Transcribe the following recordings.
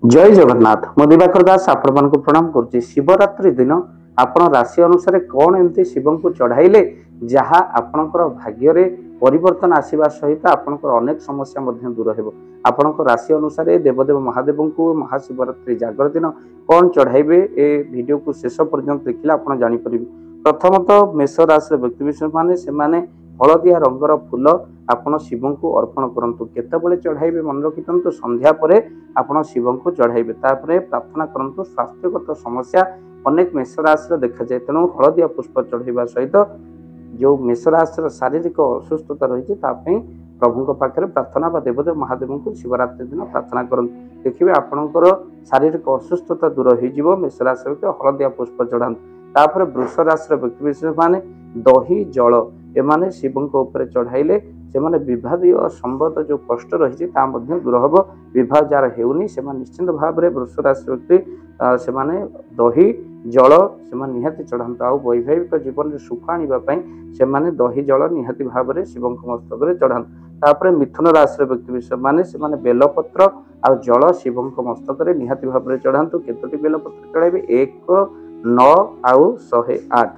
जय जगन्नाथ मो दिवाकर दास आपण प्रणाम करुच्ची। शिवरात्रि दिन आपण राशि अनुसार कौन एमती शिव को चढ़ाइले जहाँ आपणकर भाग्य परिवर्तन आसवा सहित आपणकर अनेक समस्या दूर हो। आपण राशि अनुसार देवदेव महादेव को महाशिवरात्रि जागर दिन कौन चढ़ाइबे ए वीडियो को शेष पर्यंत देखिले आप जापर। प्रथमतः मेष राशि व्यक्ति विशेष माने हलदिया रंगर फूल आपण शिव को अर्पण करंतु। केतबेले चढ़ाइबे मन रखिथंतु संध्या परे आपण शिव को चढ़ाइबे। तापरे प्रार्थना करंतु। स्वास्थ्यगत समस्या अनेक मेष राशि देखा जाए, तेणु हलदिया पुष्प चढ़ाइबा सहित जो मेष राशि शारीरिक असुस्थता रही प्रभु पाखे प्रार्थना बा देवदेव महादेव को शिवरात्रि दिन प्रार्थना करंतु। देखिए आपणकर शारीरिक असुस्थता दूर हो। मेष राशि हलदिया पुष्प चढ़ातु। तापर वृष राशि व्यक्ति विशेष माने दही जल एमाने शिव ऊपर चढ़ाइले से विवादीय संबंध जो कष्ट रही दूर हम। विवाह जार होनी से निश्चिंत भाव में वृष राशि व्यक्ति से दही जल से निहाती चढ़ातु। आ वैवाहिक जीवन में सुख आने से दही जल निहाती भाव में शिव मस्तक चढ़ातु। तापर मिथुन राशि व्यक्ति विशेष माने बेलपत्र आ जल शिव मस्तक निहाती भाव में चढ़ातु। केतोटी बेलपत्र चढ़ाइबे 1 9 आउ 108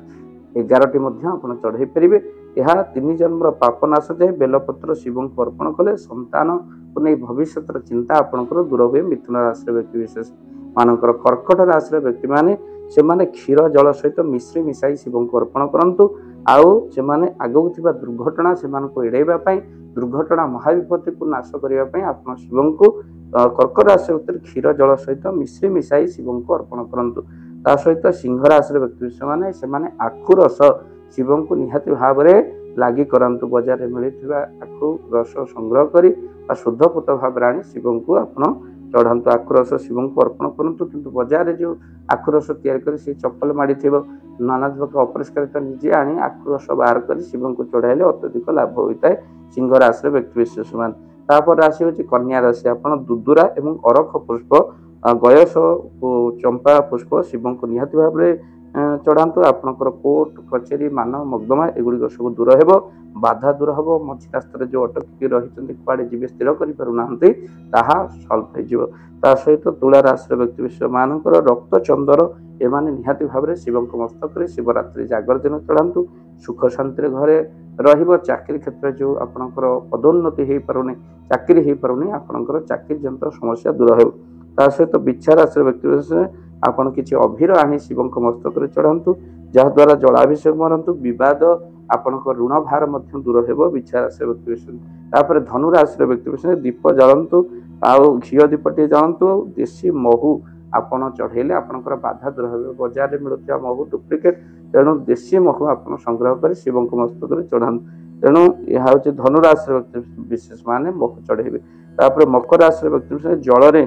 11टी आप चढ़ाई पारे। यह 3 जन्म पाप नाश जाए बेलपत्र शिव को अर्पण कले संतान को नहीं भविष्य चिंता आपंकर दूर हुए। मिथुन राशि व्यक्ति विशेष मानकर कर्कट राशि व्यक्ति माने क्षीर जल सहित मिश्री मिसाई शिव को अर्पण करंतु। आउ से आगू थी दुर्घटना से एड़ाइवाई दुर्घटना महाविपत्ति को नाश करने आप शिव को कर्कट राशि व्यक्ति क्षीर जल सहित मिश्री मिसाई शिव को अर्पण करंतु। ता सहित सिंह राशि व्यक्ति से आखु रस शिव को निहाती भाव में लगी करंतु। बाजार में मिलता आखु रस संग्रह कर शुद्ध पुत भाव आनी शिव को आपड़ चढ़ातु। आखु रस शिव को अर्पण करंतु। किंतु बाजार जो आखु रस तैयार से चप्पल माड़ी नाना प्रकार अपरिष्कार निजे आनी आखु रस बाहर कर शिव को चढ़ाइले अत्यधिक लाभ होता है सिंह राशि व्यक्ति विशेष मान। तापर राशि हूँ कन्या राशि। आप दुदुरा एवं अरख पुष्प गयस चंपा पुष्प शिव को निहाती भाव में चढ़ातु। आपणकर कोर्ट कचेरी मान मकदमा एगुड़िक सब दूर हो। बाधा दूर हम। मझी रास्तार जो अटकी रही कुआड़े जी स्थिर करना सल्व हो। सहित तुला राशि व्यक्ति विशेष मानकर रक्त चंदर एमाने निहाती भाव में शिव मस्तक शिवरात्रि जागर दिन चढ़ातु। सुख शांति घरे रहिबो। चाकरी क्षेत्र जो आपणकर पदोन्नति हो पारुनी चाकरी हो पारुनी आपणकर चाकरी जंत्र समस्या दूर हो। सहित बिच्छा राशि व्यक्ति विशेष आपन किसी अभीर आनी शिव मस्तक चढ़ातु जहाद्वारा जलाभिषेक मारंतु। विवाद आपण ऋण भार दूर हो। बिच्छा राशि व्यक्ति विशेष। तापर धनु राशि व्यक्ति विशेष दीप जलंतु आउ घी दीपटे जलंतु। देशी महू आपण चढ़ेले आपणकर बाधा दूर हो। बाजार में मिलता महू डुप्लिकेट, तेणु देशी महू आप संग्रह कर शिव मस्तक चढ़ातु। तेणु यह हूँ धनु राशि व्यक्ति विशेष माने महू चढ़ेबे। तापर मकर राशि व्यक्ति विशेष जल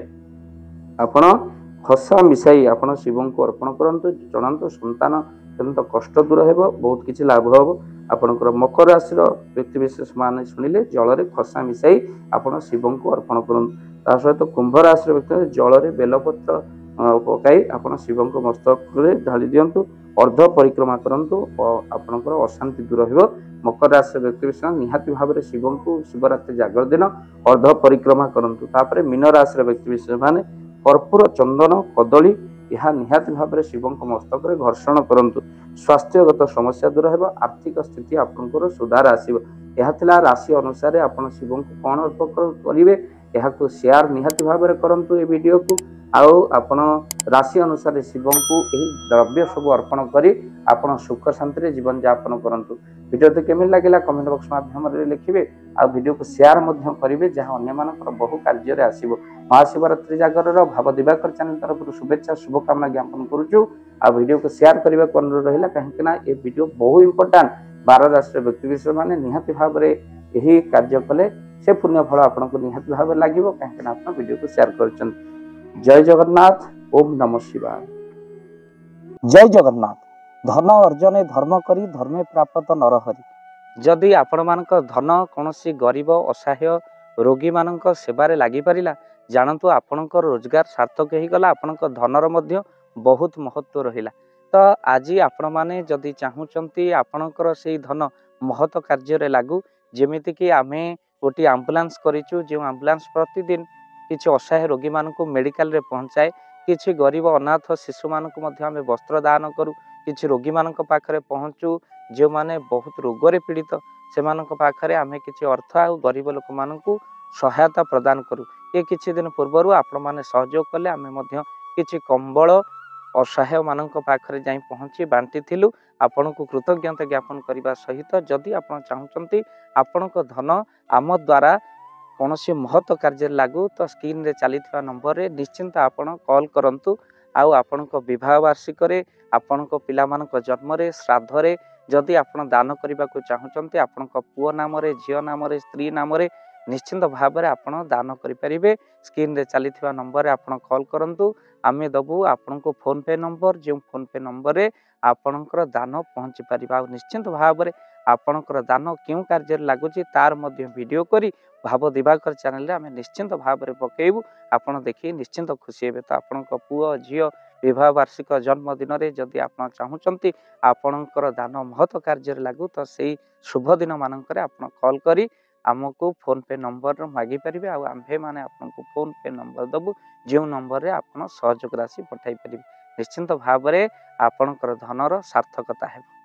आपण खसा मिसाई आपण शिव को अर्पण करंतु चढ़ातु। संतान अत्यंत कष्ट दूर हो। बहुत किसी लाभ हम। आपणकर मकर राशि व्यक्ति विशेष मान शुणिले जल खसा मिसाई आपण शिव को अर्पण करंतु। सहित कुंभ राशि व्यक्ति जल बेलपत्र पकाई आपण शिव मस्तक ढाली दिंतु। अर्ध परिक्रमा करंतु आपणकर अशांति दूर हो। मकर राशि व्यक्ति विशेष निहाती भाव में शिव को शिवरात्रि जागर दिन अर्ध परिक्रमा करंतु। तापर मीन राशि व्यक्ति विशेष माने कर्पूर चंदन कदली यह निहाती भाव में शिव मस्तक घर्षण करंतु। स्वास्थ्यगत समस्या दूर हो। आर्थिक स्थिति आपंकर सुधार आसव। यह राशि अनुसार आप शिव को कौन अर्पण करेंगे यह शेयर निहाती भाव में करंतु ए वीडियो को। आउ आपण राशि अनुसार शिव को यही द्रव्य सब अर्पण करी आपण सुख शांति जीवन यापन करंतु। वीडियो तो केमी लगे कमेंट बॉक्स माध्यम लिखिए। आ वीडियो को शेयर करेंगे जहाँ अन्य बहु कार्य आसव। महाशिवरात्रि जागर भाव दिवाकर चैनल तरफ शुभेच्छा शुभकामना ज्ञापन करुचु। आ वीडियो को शेयर करने को अनुरोध रहा कहीं ये वीडियो बहुत इंपोर्टाट 12 राशि व्यक्ति विशेष माने निहाती भाव में यही कार्य कले से पुण्य फल आपको निहाती भाव लगे कहीं आप वीडियो को शेयर कर। जय जगन्नाथ। ओम नमः शिवाय। जय जगन्नाथ। धन अर्जने धर्म करी धर्मे प्राप्त नरहरि। जदि आपण मानक धन कौन गरीब असहाय रोगी मानक सेवारे लगी पारिला जानतु आपणकर रोजगार सार्थक हो गला। आपणक धनर मध्य बहुत महत्व रहिला। तो आज आपण माने जदि चाहूचंती आपणकर से धन महत कार्य लागू जेमिति कि आमे गोटे आम्बुलांस करिचु जो आम्बुलांस प्रतिदिन କିଛି ଅସହାୟ ରୋଗୀମାନଙ୍କୁ ମେଡ଼ିକାଲରେ ପହଞ୍ଚାଏ, କିଛି ଗରିବ ଅନାଥ ଶିଶୁମାନଙ୍କୁ ମଧ୍ୟ ଆମେ ବସ୍ତ୍ର ଦାନ କରୁ, କିଛି ରୋଗୀମାନଙ୍କ ପାଖରେ ପହଞ୍ଚୁ ଯେଉଁମାନେ ବହୁତ ରୋଗରେ ପୀଡ଼ିତ ସେମାନଙ୍କ ପାଖରେ ଆମେ କିଛି ଅର୍ଥ ଆଉ ଗରିବ ଲୋକମାନଙ୍କୁ ସହାୟତା ପ୍ରଦାନ କରୁ। ଏ କିଛି ଦିନ ପୂର୍ବରୁ ଆପଣମାନେ ସହଯୋଗ କଲେ ଆମେ ମଧ୍ୟ କିଛି କମ୍ବଳ ଅସହାୟମାନଙ୍କ ପାଖରେ ଯାଇ ପହଞ୍ଚି ବାଣ୍ଟିଥିଲୁ। ଆପଣଙ୍କୁ କୃତଜ୍ଞତା ଜ୍ଞାପନ କରିବା ସହିତ ଯଦି ଆପଣ ଚାହୁଁଛନ୍ତି ଆପଣଙ୍କ ଧନ ଆମ ଦ୍ୱାରା କୌଣସି ମହତ କାର୍ଯ୍ୟରେ ଲାଗୁ ତ ସ୍କ୍ରିନରେ ଚାଲିଥିବା ନମ୍ବରରେ ନିଶ୍ଚିନ୍ତ ଆପଣ କଲ୍ କରନ୍ତୁ। ଆଉ ଆପଣଙ୍କ ବିବାହ ବାର୍ଷିକରେ, ଆପଣଙ୍କ ପିଲାମାନଙ୍କ ଜନ୍ମରେ, ଶ୍ରାଦ୍ଧରେ ଯଦି ଆପଣ ଦାନ କରିବାକୁ ଚାହୁଁଛନ୍ତି ଆପଣଙ୍କ ପୁଅ ନାମରେ, ଝିଅ ନାମରେ, ସ୍ତ୍ରୀ ନାମରେ ନିଶ୍ଚିନ୍ତ ଭାବରେ ଆପଣ ଦାନ କରିପାରିବେ। ସ୍କ୍ରିନରେ ଚାଲିଥିବା ନମ୍ବରରେ ଆପଣ କଲ୍ କରନ୍ତୁ, ଆମେ ଦେବୁ ଆପଣଙ୍କୁ ଫୋନ୍ପେ ନମ୍ବର, ଯେଉଁ ଫୋନ୍ପେ ନମ୍ବରରେ ଆପଣଙ୍କର ଦାନ ପହଞ୍ଚି ପାରିବ। ଆଉ ନିଶ୍ଚିନ୍ତ ଭାବରେ ଆପଣଙ୍କର ଦାନ କେଉଁ କାର୍ଯ୍ୟରେ ଲାଗୁଛି ତାର ମଧ୍ୟ ଭିଡ଼ିଓ କରି ଭାବ ଦିବାକର ଚ୍ୟାନେଲରେ ଆମେ ନିଶ୍ଚିନ୍ତ ଭାବରେ ପକାଇବୁ। ଆପଣ ଦେଖି ନିଶ୍ଚିନ୍ତ ଖୁସି ହେବେ। ତ ଆପଣଙ୍କ ପୁଅ ଝିଅ ବିବାହ ବାର୍ଷିକ ଜନ୍ମଦିନରେ ଯଦି ଆପଣ ଚାହୁଁଛନ୍ତି ଆପଣଙ୍କର ଦାନ ମହତ କାର୍ଯ୍ୟରେ ଲାଗୁ ତ ସେଇ ଶୁଭ ଦିନ ମାନଙ୍କରେ ଆପଣ କଲ୍ କରି ଆମକୁ ଫୋନ୍ପେ ନମ୍ବର ମାଗିପାରିବେ। ଆଉ ଆମ୍ଭେମାନେ ଆପଣଙ୍କୁ ଫୋନ୍ପେ ନମ୍ବର ଦେବୁ ଯେଉଁ ନମ୍ବରରେ ଆପଣ ସହଯୋଗ ରାଶି ପଠାଇ ପାରିବେ। ନିଶ୍ଚିନ୍ତ ଭାବରେ ଆପଣଙ୍କର ଧନର ସାର୍ଥକତା ହେବ।